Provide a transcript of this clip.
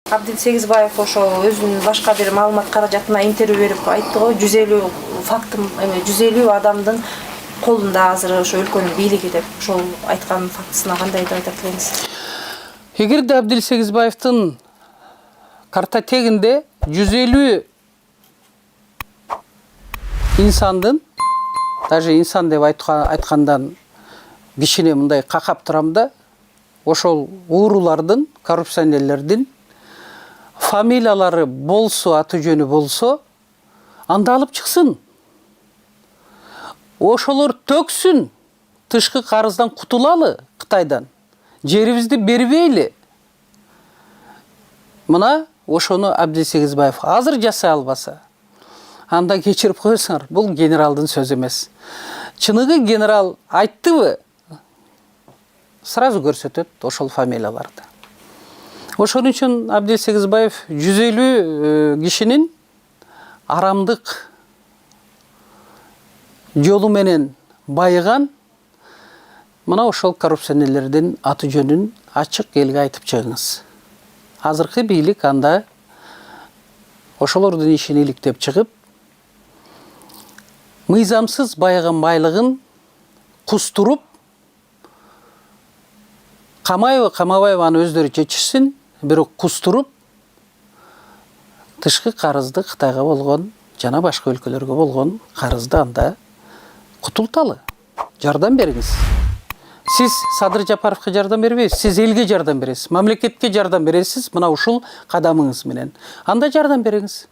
Абдил Сегизбаев ошол өзүнүн башка бир маалымат каражатына интервью берип айтты го, 150 фактым, 150 адамдын колунда азыр ошо өлкөнүн бийлиги деп. Ошол айткан фактысына кандай деп айта элеңиз? Эгерде Абдил Сегизбаевдин картотегинде 150 инсандын, даже инсан деп айткандан кичине мындай какап турам да, ошол уурулардын, коррупционерлердин фамилиялары болсо, аты жөнү болсо, анда алып чыксын. Ошолор төксүн, тышкы карыздан кутулалы Кытайдан. Жерибизди бербейли. Мына ошону Абдил Сегизбаев азыр жасай албаса, анда кечирип коесуңар, бул генералдын сөзү эмес. Чыныгы генерал айттыбы, сразу көрсөтөт ошол фамилияларды. Ошон үчүн Абдил Сегизбаев 150 кишинин арамдык жолу менен байыган, мына ошол коррупционерлердин аты жөнүн ачык элге айтып чыгыңыз. Азыркы бийлик анда ошолордун ишин иликтеп чыгып, мыйзамсыз байыган байлыгын кустуруп, камайбы, камабайбы аны өздөрү чечишсин, бирок кустуруп, тышкы карызды Кытайга болгон жана башка өлкөлөргө болгон карызды анда кутулталы. Жардам бериңиз. Сиз Садыр Жапаровго жардам бербейсиз, сиз элге жардам бересиз, мамлекетке жардам бересиз, мына ушул кадамыңыз менен. Анда жардам бериңиз.